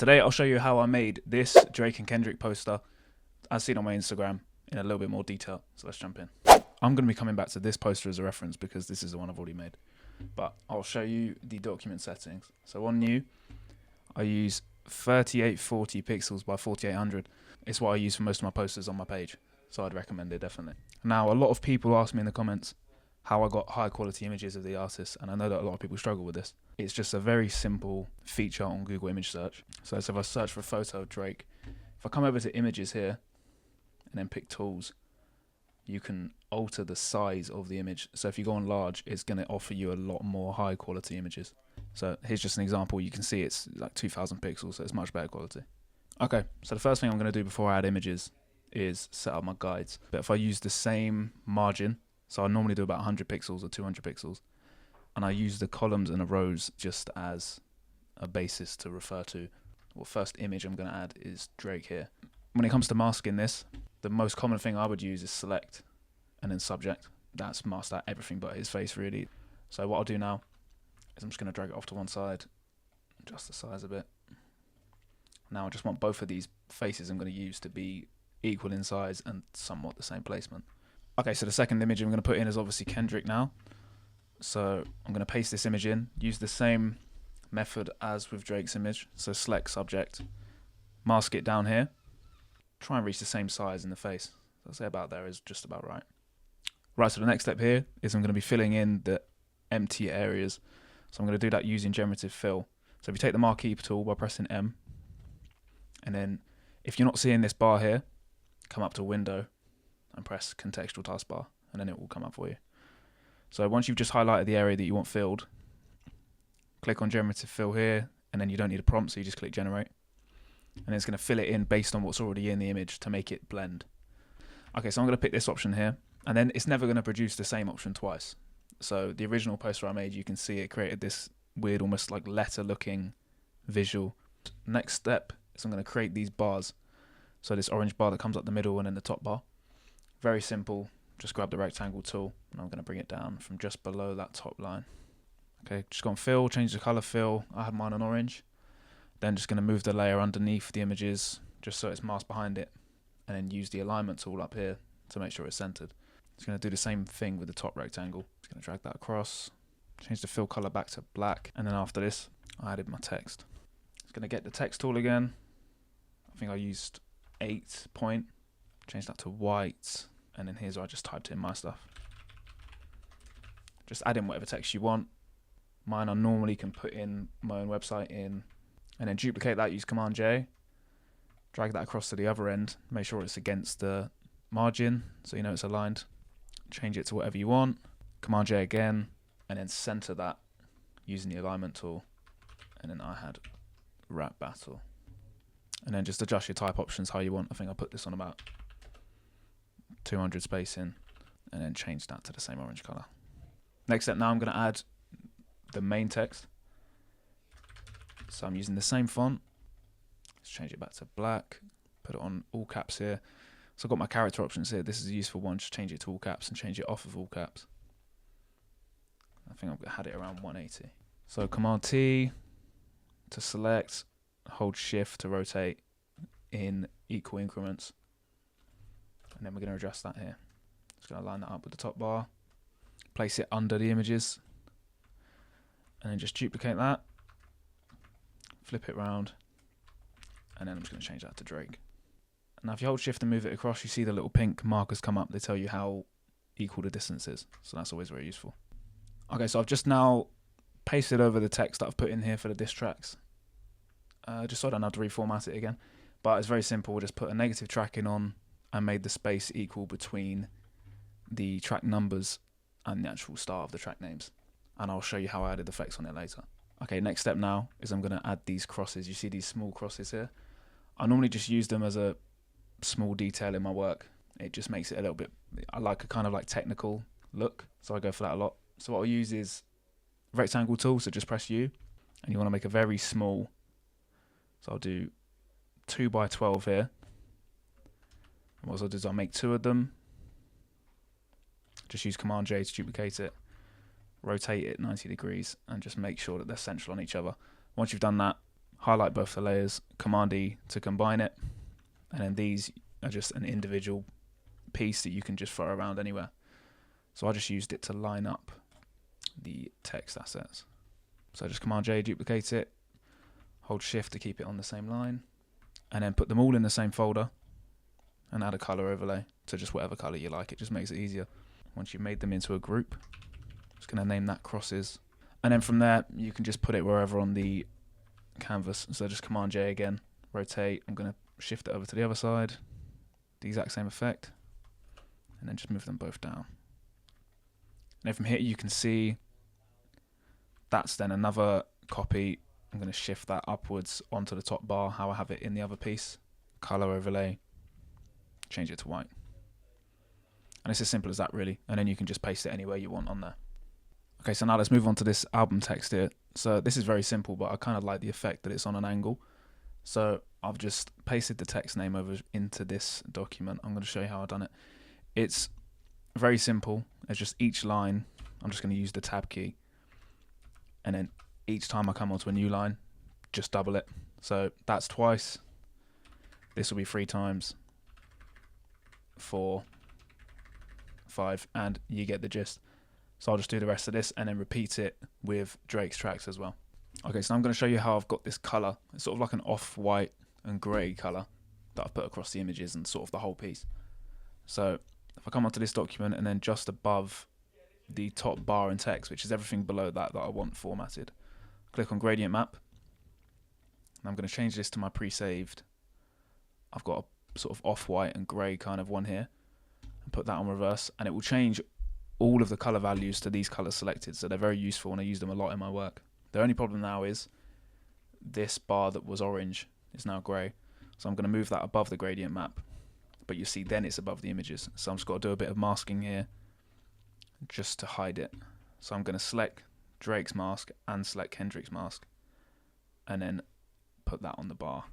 Today I'll show you how I made this Drake and Kendrick poster as seen on my Instagram in a little bit more detail. So let's jump in. I'm going to be coming back to this poster as a reference because this is the one I've already made. But I'll show you the document settings. So on new, I use 3840 pixels by 4800. It's what I use for most of my posters on my page. So I'd recommend it definitely. Now, a lot of people ask me in the comments how I got high quality images of the artist, and I know that a lot of people struggle with this. It's just a very simple feature on Google image search. So if I search for a photo of Drake, if I come over to images here and then pick tools, you can alter the size of the image. So if you go on large, it's going to offer you a lot more high quality images. So here's just an example. You can see it's like 2000 pixels, so it's much better quality. Okay, so the first thing I'm going to do before I add images is set up my guides. But if I use the same margin, so I normally do about 100 pixels or 200 pixels, and I use the columns and the rows just as a basis to refer to what first image I'm going to add is Drake here. When it comes to masking this, the most common thing I would use is select and then subject. That's masked out everything but his face really. So what I'll do now is I'm just going to drag it off to one side, adjust the size a bit. Now I just want both of these faces I'm going to use to be equal in size and somewhat the same placement. Okay, so the second image I'm going to put in is obviously Kendrick now. So I'm going to paste this image in, use the same method as with Drake's image. So select subject, mask it down here, try and reach the same size in the face. So I'll say about there is just about right. Right, so the next step here is I'm going to be filling in the empty areas. So I'm going to do that using Generative Fill. So if you take the marquee tool by pressing M, and then if you're not seeing this bar here, come up to Window and press Contextual Taskbar, and then it will come up for you. So once you've just highlighted the area that you want filled, click on Generative Fill here, and then you don't need a prompt, so you just click Generate. And it's going to fill it in based on what's already in the image to make it blend. Okay, so I'm going to pick this option here, and then it's never going to produce the same option twice. So the original poster I made, you can see it created this weird, almost like letter-looking visual. Next step is I'm going to create these bars. So this orange bar that comes up the middle and then the top bar. Very simple. Just grab the rectangle tool, and I'm going to bring it down from just below that top line. Okay, just go on fill, change the color fill. I have mine on orange. Then just going to move the layer underneath the images just so it's masked behind it, and then use the alignment tool up here to make sure it's centered. It's going to do the same thing with the top rectangle. Just going to drag that across, change the fill color back to black, and then after this I added my text. It's going to get the text tool again. I think I used 8 point, change that to white, and then here's where I just typed in my stuff. Just add in whatever text you want. Mine I normally can put in my own website in, and then duplicate that, use Command J, drag that across to the other end, make sure it's against the margin so you know it's aligned. Change it to whatever you want, Command J again, and then center that using the alignment tool. And then I had rap battle. And then just adjust your type options how you want. I think I put this on about 200 spacing, and then change that to the same orange color. Next step, now I'm going to add the main text. So I'm using the same font. Let's change it back to black, put it on all caps here. So I've got my character options here. This is a useful one. Just change it to all caps and change it off of all caps. I think I've had it around 180. So Command T to select, hold Shift to rotate in equal increments. And then we're going to adjust that here. Just going to line that up with the top bar, place it under the images, and then just duplicate that, flip it round, and then I'm just going to change that to Drake. Now if you hold Shift and move it across, you see the little pink markers come up. They tell you how equal the distance is, so that's always very useful. Okay, so I've just now pasted over the text that I've put in here for the diss tracks, just so I don't have to reformat it again. But it's very simple. We'll just put a negative tracking on and made the space equal between the track numbers and the actual start of the track names. And I'll show you how I added effects on it later. Okay, next step now is I'm going to add these crosses. You see these small crosses here? I normally just use them as a small detail in my work. It just makes it a little bit, I like a kind of like technical look, so I go for that a lot. So what I'll use is rectangle tool, so just press U, and you want to make a very small, so I'll do 2 by 12 here. And what I'll do is I'll make 2 of them, just use Command J to duplicate it, rotate it 90 degrees, and just make sure that they're central on each other. Once you've done that, highlight both the layers, Command E to combine it, and then these are just an individual piece that you can just throw around anywhere. So I just used it to line up the text assets. So just Command J, duplicate it, hold Shift to keep it on the same line, and then put them all in the same folder and add a color overlay to just whatever color you like. It just makes it easier. Once you've made them into a group, just going to name that crosses. And then from there, you can just put it wherever on the canvas. So just Command J again, rotate. I'm going to shift it over to the other side, the exact same effect, and then just move them both down. And then from here, you can see that's then another copy. I'm going to shift that upwards onto the top bar, how I have it in the other piece. Color overlay, change it to white. And it's as simple as that, really. And then you can just paste it anywhere you want on there. Okay, so now let's move on to this album text here. So this is very simple, but I kind of like the effect that it's on an angle. So I've just pasted the text name over into this document. I'm going to show you how I've done it. It's very simple. It's just each line, I'm just going to use the tab key. And then each time I come onto a new line, just double it. So that's twice. This will be 3 times, 4, 5, and you get the gist. So I'll just do the rest of this and then repeat it with Drake's tracks as well. Okay, so I'm going to show you how I've got this color. It's sort of like an off-white and grey color that I've put across the images and sort of the whole piece. So if I come onto this document and then just above the top bar and text, which is everything below that I want formatted, click on gradient map. And I'm going to change this to my pre-saved. I've got a sort of off-white and grey kind of one here, and put that on reverse, and it will change all of the color values to these colors selected. So they're very useful and I use them a lot in my work. The only problem now is this bar that was orange is now grey. So I'm going to move that above the gradient map, but you see then it's above the images. So I'm just got to do a bit of masking here just to hide it. So I'm going to select Drake's mask and select Kendrick's mask and then put that on the bar.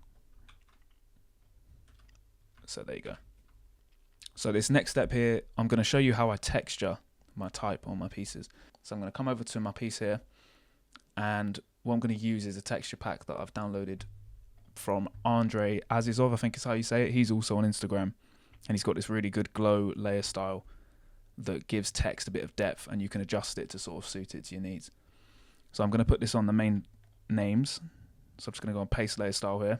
So there you go. So this next step here, I'm going to show you how I texture my type on my pieces. So I'm going to come over to my piece here, and what I'm going to use is a texture pack that I've downloaded from Andre Azizov, I think is how you say it. He's also on Instagram, and he's got this really good glow layer style that gives text a bit of depth, and you can adjust it to sort of suit it to your needs. So I'm going to put this on the main names. So I'm just going to go on paste layer style here.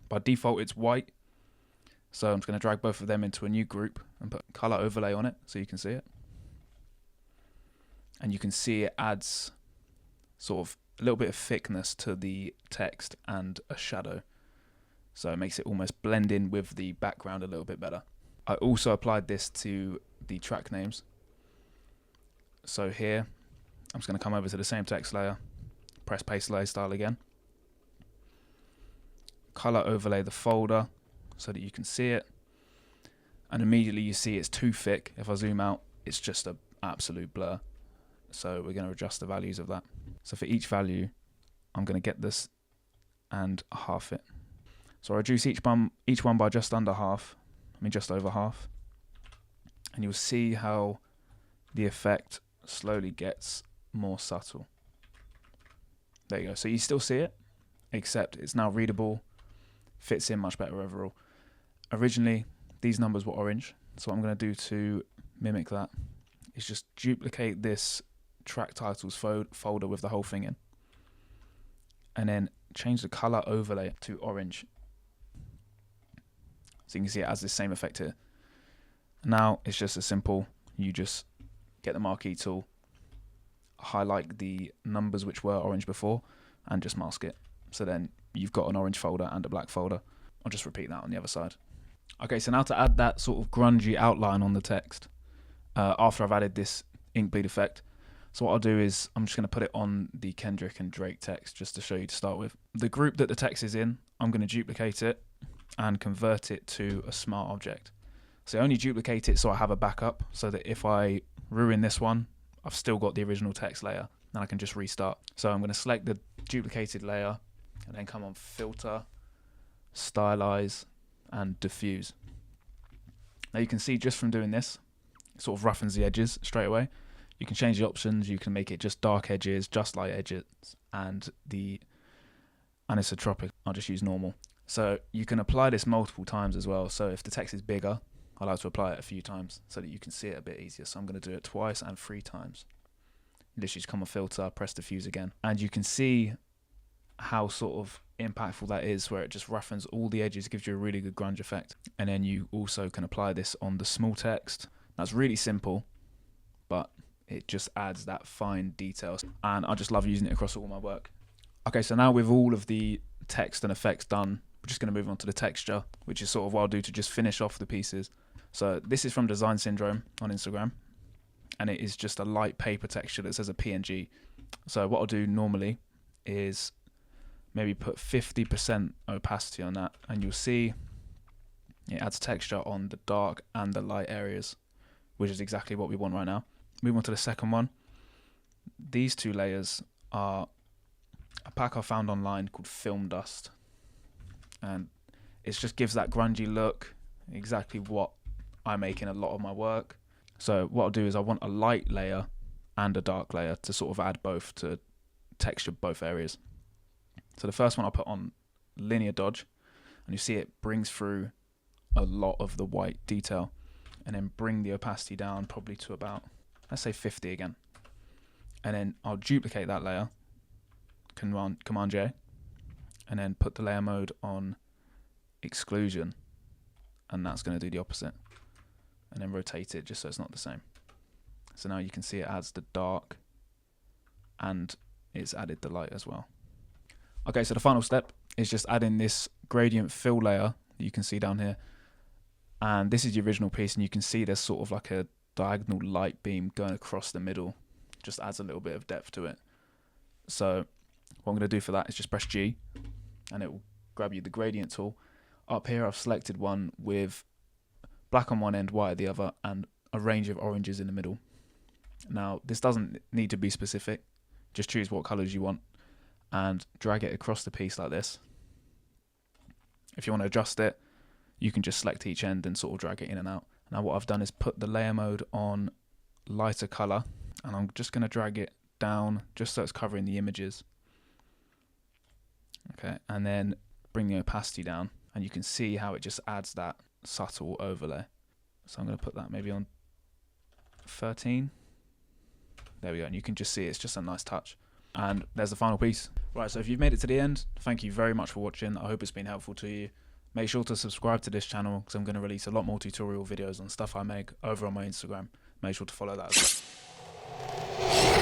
By default, it's white. So I'm just going to drag both of them into a new group and put color overlay on it so you can see it. And you can see it adds sort of a little bit of thickness to the text and a shadow. So it makes it almost blend in with the background a little bit better. I also applied this to the track names. So here, I'm just going to come over to the same text layer, press paste layer style again. Color overlay the folder so that you can see it. And immediately you see it's too thick. If I zoom out, it's just an absolute blur. So we're going to adjust the values of that. So for each value, I'm going to get this and half it. So I reduce each one by just under half. Just over half. And you'll see how the effect slowly gets more subtle. There you go. So you still see it, except it's now readable, fits in much better overall. Originally, these numbers were orange. So what I'm going to do to mimic that is just duplicate this track titles folder with the whole thing in. And then change the color overlay to orange. So you can see it has this same effect here. Now it's just as simple. You just get the marquee tool, highlight the numbers which were orange before, and just mask it. So then you've got an orange folder and a black folder. I'll just repeat that on the other side. Okay, so now to add that sort of grungy outline on the text, after I've added this ink bleed effect, so what I'll do is I'm just going to put it on the Kendrick and Drake text just to show you to start with. The group that the text is in, I'm going to duplicate it and convert it to a smart object. So I only duplicate it so I have a backup, so that if I ruin this one, I've still got the original text layer and I can just restart. So I'm going to select the duplicated layer and then come on filter, stylize and diffuse. Now you can see just from doing this, it sort of roughens the edges straight away. You can change the options, you can make it just dark edges, just light edges, and the and it's a tropic, I'll just use normal. So you can apply this multiple times as well. So if the text is bigger, I like to apply it a few times so that you can see it a bit easier. So I'm going to do it twice and 3 times. Literally just come on filter, press diffuse again, and you can see how sort of impactful that is, where it just roughens all the edges, gives you a really good grunge effect. And then you also can apply this on the small text. That's really simple, but it just adds that fine detail, and I just love using it across all my work. Okay, so now with all of the text and effects done, we're just going to move on to the texture, which is sort of what I'll do to just finish off the pieces. So this is from Design Syndrome on Instagram, and it is just a light paper texture that says a PNG. So what I'll do normally is maybe put 50% opacity on that, and you'll see it adds texture on the dark and the light areas, which is exactly what we want right now. Move on to the second one. These 2 layers are a pack I found online called Film Dust, and it just gives that grungy look, exactly what I make in a lot of my work. So what I'll do is I want a light layer and a dark layer to sort of add both, to texture both areas. So the first one I'll put on linear dodge, and you see it brings through a lot of the white detail, and then bring the opacity down probably to about, let's say 50 again. And then I'll duplicate that layer, Command J, and then put the layer mode on exclusion, and that's going to do the opposite. And then rotate it just so it's not the same. So now you can see it adds the dark, and it's added the light as well. Okay, so the final step is just adding this gradient fill layer that you can see down here. And this is the original piece, and you can see there's sort of like a diagonal light beam going across the middle. Just adds a little bit of depth to it. So what I'm going to do for that is just press G, and it will grab you the gradient tool. Up here I've selected one with black on one end, white at the other, and a range of oranges in the middle. Now this doesn't need to be specific, just choose what colours you want and drag it across the piece like this. If you want to adjust it, you can just select each end and sort of drag it in and out. Now what I've done is put the layer mode on lighter colour, and I'm just going to drag it down just so it's covering the images. Okay, and then bring the opacity down, and you can see how it just adds that subtle overlay. So I'm going to put that maybe on 13. There we go, and you can just see it's just a nice touch. And there's the final piece. Right, so if you've made it to the end, thank you very much for watching. I hope it's been helpful to you. Make sure to subscribe to this channel, because I'm going to release a lot more tutorial videos on stuff I make over on my Instagram. Make sure to follow that as well.